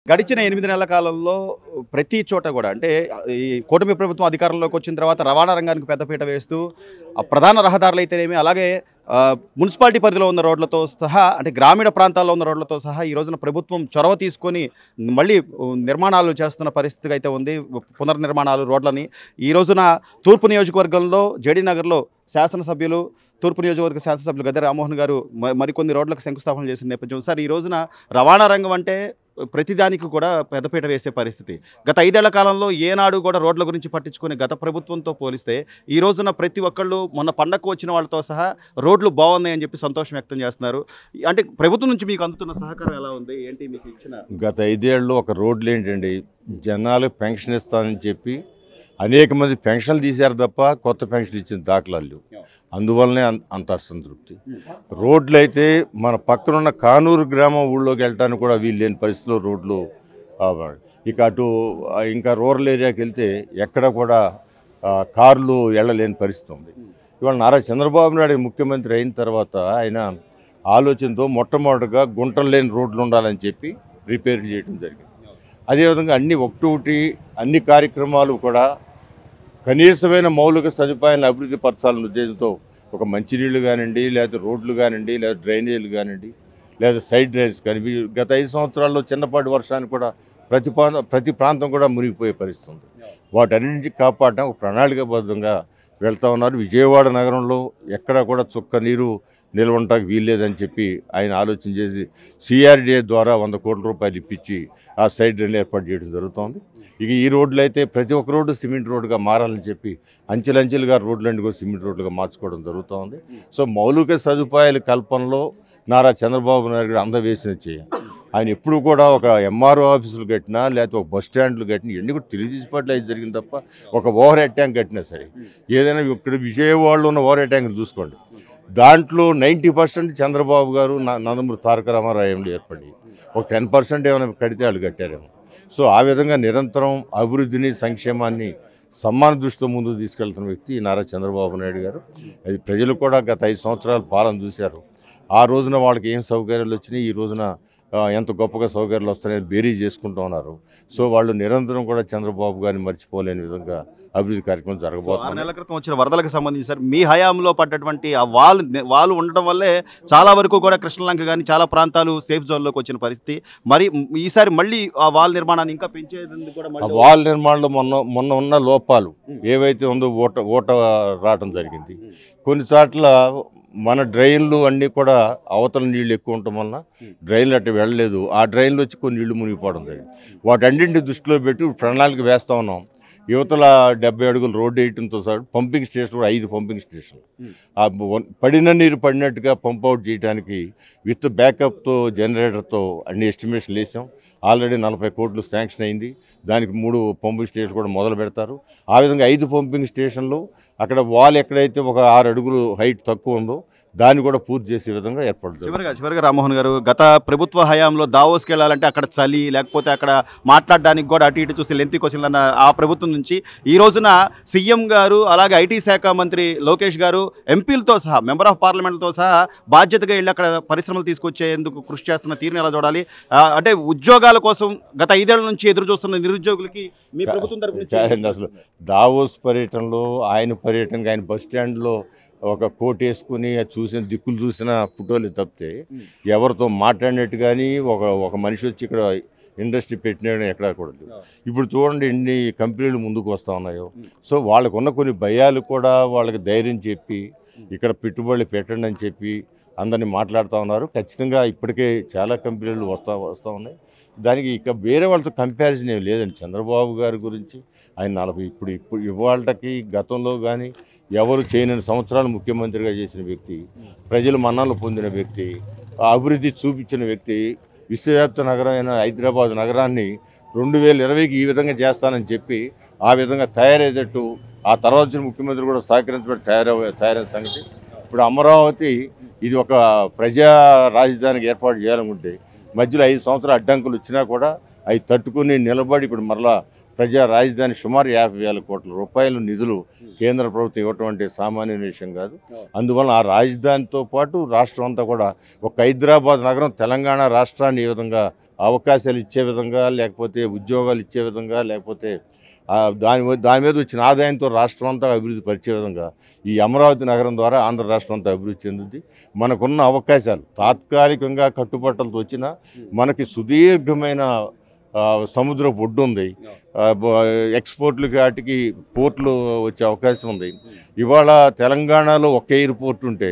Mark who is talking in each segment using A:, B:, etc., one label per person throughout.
A: గడిచిన 8 నెలల కాలంలో ప్రతి చోట కూడా అంటే ఈ కూటమి ప్రభుత్వం అధికారంలోకి వచ్చిన తర్వాత రవాణా రంగానికి పెద్దపీట వేస్తూ ప్రధాన రహదారులైతేనేమి అలాగే మున్సిపాలిటీ పరిధిలో ఉన్న రోడ్లతో సహా అంటే గ్రామీణ ప్రాంతాల్లో ఉన్న రోడ్లతో సహా ఈ రోజున ప్రభుత్వం చొరవ తీసుకొని మళ్ళీ నిర్మాణాలు చేస్తున్న పరిస్థితి అయితే ఉంది. పునర్నిర్మాణాలు రోడ్లని ఈ రోజున తూర్పు నియోజకవర్గంలో జేడీ నగర్లో శాసనసభ్యులు తూర్పు నియోజకవర్గ శాసనసభ్యులు గద్దె రామ్మోహన్ గారు మరికొన్ని రోడ్లకు శంకుస్థాపన చేసిన నేపథ్యం సార్ ఈ రోజున రవాణా రంగం అంటే ప్రతిదానికి కూడా పెద్దపీట వేసే పరిస్థితి. గత 5 ఏళ్ల కాలంలో ఏనాడు కూడా రోడ్ల గురించి పట్టించుకుని గత ప్రభుత్వంతో పోలిస్తే ఈ రోజున ప్రతి ఒక్కళ్ళు మొన్న పండగకు వచ్చిన వాళ్ళతో సహా రోడ్లు బాగున్నాయని చెప్పి సంతోషం వ్యక్తం చేస్తున్నారు. అంటే ప్రభుత్వం నుంచి మీకు అందుతున్న సహకారం ఎలా ఉంది? ఏంటి మీకు ఇచ్చిన
B: గత 5 ఏళ్ళు ఒక రోడ్లు ఏంటండి, జనాలకు పెన్షన్ ఇస్తానని చెప్పి అనేక మంది పెన్షన్లు తీశారు తప్ప కొత్త పెన్షన్ ఇచ్చిన దాఖలాలు లేవు. అందువల్లనే అంత అసంతృప్తి. రోడ్లు అయితే మన పక్కనున్న కానూరు గ్రామం ఊళ్ళోకి వెళ్ళడానికి కూడా వీలు లేని పరిస్థితిలో రోడ్లు. ఇక అటు ఇంకా రూరల్ ఏరియాకి వెళ్తే ఎక్కడ కూడా కార్లు వెళ్ళలేని పరిస్థితి ఉంది. ఇవాళ నారా చంద్రబాబు నాయుడు ముఖ్యమంత్రి అయిన తర్వాత ఆయన ఆలోచనతో మొట్టమొదటిగా గుంటలు లేని రోడ్లు ఉండాలని చెప్పి రిపేర్ చేయడం జరిగింది. అదేవిధంగా అన్ని కార్యక్రమాలు కూడా కనీసమైన మౌలిక సదుపాయాలను అభివృద్ధి పరచాలనే ఉద్దేశంతో ఒక మంచినీళ్ళు కానివ్వండి, లేదా రోడ్లు కానివ్వండి, లేదా డ్రైనేజీలు కానివ్వండి, లేదా సైడ్ డ్రైన్స్ కానీ గత 5 సంవత్సరాల్లో చిన్నపాటి వర్షానికి కూడా ప్రతి ప్రాంతం కూడా మునిగిపోయే పరిస్థితి ఉంది. వాటన్నింటినీ కాపాడడం ఒక ప్రణాళికాబద్ధంగా వెళ్తూ ఉన్నారు. విజయవాడ నగరంలో ఎక్కడ కూడా చుక్క నీరు నిల్వంటానికి వీల్లేదని చెప్పి ఆయన ఆలోచన చేసి సిఆర్డీఏ ద్వారా 100 కోట్ల రూపాయలు ఇప్పించి ఆ సైడ్ డ్రైన్ ఏర్పాటు చేయడం జరుగుతోంది. ఇక ఈ రోడ్లు అయితే ప్రతి ఒక్క రోడ్డు సిమెంట్ రోడ్డుగా మారాలని చెప్పి అంచెలంచెలుగా రోడ్లన్నీ కూడా సిమెంట్ రోడ్లుగా మార్చుకోవడం జరుగుతోంది. సో మౌలిక సదుపాయాల కల్పనలో నారా చంద్రబాబు నాయుడు గారు అందవేసిన చేయాలి. ఆయన ఎప్పుడు కూడా ఒక ఎంఆర్ఓ ఆఫీసులు కట్టినా లేకపోతే ఒక బస్ స్టాండ్లు కట్టినా ఇవన్నీ కూడా తెలుగుదేశం పార్టీలో అయితే జరిగింది తప్ప ఒక ఓవర్ హెడ్ ట్యాంక్ కట్టినా సరే ఏదైనా ఇక్కడ విజయవాడలో ఉన్న ఓవర్ హెడ్ ట్యాంక్ చూసుకోండి, దాంట్లో 90% చంద్రబాబు గారు నందమూరి తారక రామారావు ఏర్పడి ఒక 10% ఏమైనా కడితే వాళ్ళు కట్టారేమో. సో ఆ విధంగా నిరంతరం అభివృద్ధిని సంక్షేమాన్ని సమాన దృష్టితో ముందుకు తీసుకెళ్తున్న వ్యక్తి నారా చంద్రబాబు నాయుడు గారు. అది ప్రజలు కూడా గత 5 సంవత్సరాల పాలన చూశారు. ఆ రోజున వాళ్ళకి ఏం సౌకర్యాలు వచ్చినాయి, ఈ రోజున ఎంత గొప్పగా సౌకర్యాలు వస్తాయని బేరీ చేసుకుంటూ ఉన్నారు. సో వాళ్ళు నిరంతరం కూడా చంద్రబాబు గారిని మర్చిపోలేని విధంగా అభివృద్ధి కార్యక్రమం జరగబోతుంది.
A: 6 నెలల క్రితం వచ్చిన వరదలకు సంబంధించి సార్ మీ హయాంలో పడ్డటువంటి ఆ వాళ్ళు ఉండడం వల్లే చాలా వరకు కూడా కృష్ణలంక కానీ చాలా ప్రాంతాలు సేఫ్ జోన్లోకి వచ్చిన పరిస్థితి. మరి ఈసారి మళ్ళీ ఆ వాల్ నిర్మాణాన్ని ఇంకా పెంచేది కూడా
B: వాల్ నిర్మాణంలో మొన్న ఉన్న లోపాలు ఏవైతే ఉందో ఓట రావడం జరిగింది. కొన్ని చోట్ల మన డ్రైన్లు అన్నీ కూడా అవతల నీళ్ళు ఎక్కువ ఉండటం వలన డ్రైన్లు అట్లా వెళ్ళలేదు. ఆ డ్రైన్లు వచ్చి కొన్ని నీళ్లు మునిగిపోవడం జరిగింది. వాటన్నింటిని దృష్టిలో పెట్టి ప్రణాళిక వేస్తూ ఉన్నాం. యువతల 70 అడుగులు రోడ్డు వేయడంతో సహా పంపింగ్ స్టేషన్ కూడా 5 పంపింగ్ స్టేషన్లు పడిన నీరు పడినట్టుగా పంప్ అవుట్ చేయడానికి విత్ బ్యాకప్తో జనరేటర్తో అన్ని ఎస్టిమేషన్లు వేసాం. ఆల్రెడీ 40 కోట్లు శాంక్షన్ అయింది. దానికి 3 పంపింగ్ స్టేషన్లు కూడా మొదలు పెడతారు. ఆ విధంగా 5 పంపింగ్ స్టేషన్లు అక్కడ వాల్ ఎక్కడైతే ఒక 6 అడుగులు హైట్ తక్కువ ఉందో దాన్ని కూడా పూర్తి చేసే విధంగా ఏర్పడుతుంది.
A: చివరిగా రామ్మోహన్ గారు, గత ప్రభుత్వ హయాంలో దావోస్కి వెళ్ళాలంటే అక్కడ చలి లేకపోతే అక్కడ మాట్లాడడానికి కూడా అటు ఇటు చూసి లెంతి క్వశ్చన్లు అన్న ఆ ప్రభుత్వం నుంచి ఈ రోజున సీఎం గారు అలాగే ఐటీ శాఖ మంత్రి లోకేష్ గారు ఎంపీలతో సహా మెంబర్ ఆఫ్ పార్లమెంట్తో సహా బాధ్యతగా వెళ్ళి అక్కడ పరిశ్రమలు తీసుకొచ్చేందుకు కృషి చేస్తున్న తీరుని ఎలా చూడాలి? అంటే ఉద్యోగాల కోసం గత 5 ఏళ్ల నుంచి ఎదురు చూస్తున్న నిరుద్యోగులకి మీ ప్రభుత్వం తరపున
B: అసలు దావోస్ పర్యటనలో ఆయన బస్ స్టాండ్లో ఒక కోట్ వేసుకుని చూసిన దిక్కులు చూసిన ఫోటోలు తప్పితే ఎవరితో మాట్లాడినట్టు కానీ ఒక మనిషి వచ్చి ఇక్కడ ఇండస్ట్రీ పెట్టినాడు ఎక్కడా కూడా లేదు. ఇప్పుడు చూడండి ఎన్ని కంపెనీలు ముందుకు వస్తూ ఉన్నాయో. సో వాళ్ళకున్న కొన్ని భయాలు కూడా వాళ్ళకి ధైర్యం చెప్పి ఇక్కడ పెట్టుబడులు పెట్టండి అని చెప్పి అందరినీ మాట్లాడుతూ ఉన్నారు. ఖచ్చితంగా ఇప్పటికే చాలా కంపెనీలు వస్తూ ఉన్నాయి. దానికి ఇక వేరే వాళ్ళతో కంపారిజన్ ఏమి లేదండి. చంద్రబాబు గారి గురించి ఆయన 40 ఇప్పుడు ఇవాళకి గతంలో కానీ ఎవరు చేయని సంవత్సరాలు ముఖ్యమంత్రిగా చేసిన వ్యక్తి, ప్రజల మన్ననలు పొందిన వ్యక్తి, అభివృద్ధి చూపించిన వ్యక్తి, విశ్వవ్యాప్త నగరమైన హైదరాబాద్ నగరాన్ని 2020కి ఈ విధంగా చేస్తానని చెప్పి ఆ విధంగా తయారయ్యేటట్టు ఆ తర్వాత వచ్చిన ముఖ్యమంత్రి కూడా సహకరించబడి తయారైన సంగతి. ఇప్పుడు అమరావతి ఇది ఒక ప్రజా రాజధానికి ఏర్పాటు చేయాలనుకుంటే మధ్యలో 5 సంవత్సరాలు అడ్డంకులు వచ్చినా కూడా అవి తట్టుకుని నిలబడి ఇప్పుడు మరలా ప్రజా రాజధాని సుమారు 50,000 కోట్ల రూపాయల నిధులు కేంద్ర ప్రభుత్వం ఇవ్వటం అంటే సామాన్య విషయం కాదు. అందువల్ల ఆ రాజధానితో పాటు రాష్ట్రం అంతా కూడా ఒక హైదరాబాద్ నగరం తెలంగాణ రాష్ట్రాన్ని ఈ విధంగా అవకాశాలు ఇచ్చే విధంగా, లేకపోతే ఉద్యోగాలు ఇచ్చే విధంగా, లేకపోతే దాని మీద వచ్చిన ఆదాయంతో రాష్ట్రం అంతా అభివృద్ధి పరిచే విధంగా ఈ అమరావతి నగరం ద్వారా ఆంధ్ర రాష్ట్రం అంతా అభివృద్ధి చెందుద్ది. మనకున్న అవకాశాలు తాత్కాలికంగా కట్టుబట్టలతో వచ్చిన మనకి సుదీర్ఘమైన సముద్రపు ఒడ్డు ఉంది. ఎక్స్పోర్ట్లకి వాటికి పోర్ట్లు వచ్చే అవకాశం ఉంది. ఇవాళ తెలంగాణలో ఒక ఎయిర్పోర్ట్ ఉంటే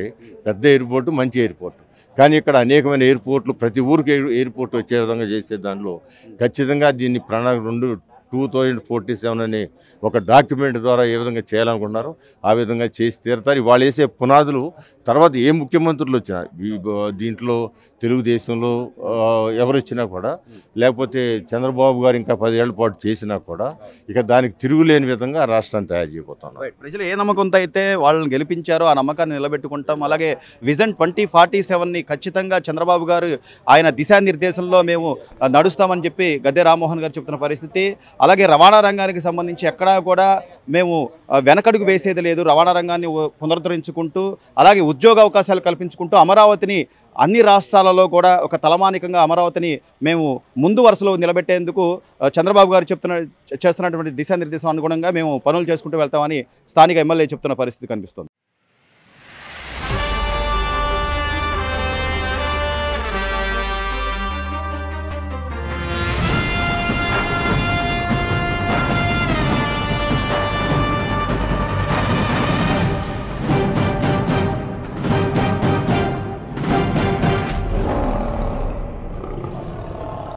B: పెద్ద ఎయిర్పోర్టు, మంచి ఎయిర్పోర్ట్. కానీ ఇక్కడ అనేకమైన ఎయిర్పోర్ట్లు, ప్రతి ఊరికి ఎయిర్పోర్ట్ వచ్చే విధంగా చేసే దానిలో ఖచ్చితంగా దీన్ని ప్రణాళిక 2047 అనే ఒక డాక్యుమెంట్ ద్వారా ఏ విధంగా చేయాలనుకున్నారో ఆ విధంగా చేసి తీరుతారు. వాళ్ళు వేసే పునాదులు తర్వాత ఏ ముఖ్యమంత్రులు వచ్చినా దీంట్లో తెలుగుదేశంలో ఎవరు వచ్చినా కూడా, లేకపోతే చంద్రబాబు గారు ఇంకా 10 ఏళ్ల పాటు చేసినా కూడా ఇక దానికి తిరుగులేని విధంగా రాష్ట్రాన్ని తయారు చేయబోతున్నారు.
A: ప్రజలు ఏ నమ్మకంతో అయితే వాళ్ళని గెలిపించారో ఆ నమ్మకాన్ని నిలబెట్టుకుంటాం. అలాగే విజన్ 2047ని ఖచ్చితంగా చంద్రబాబు గారు ఆయన దిశానిర్దేశంలో మేము నడుస్తామని చెప్పి గద్దె రామ్మోహన్ గారు చెప్తున్న పరిస్థితి. అలాగే రవాణా రంగానికి సంబంధించి ఎక్కడా కూడా మేము వెనకడుగు వేసేది లేదు. రవాణా రంగాన్ని పునరుద్ధరించుకుంటూ, అలాగే ఉద్యోగ అవకాశాలు కల్పించుకుంటూ అమరావతిని అన్ని రాష్ట్రాలలో కూడా ఒక తలమానికంగా అమరావతిని మేము ముందు వరుసలో నిలబెట్టేందుకు చంద్రబాబు గారు చేస్తున్నటువంటి దిశానిర్దేశం అనుగుణంగా మేము పనులు చేసుకుంటూ వెళ్తామని స్థానిక ఎమ్మెల్యే చెప్తున్న పరిస్థితి కనిపిస్తుంది.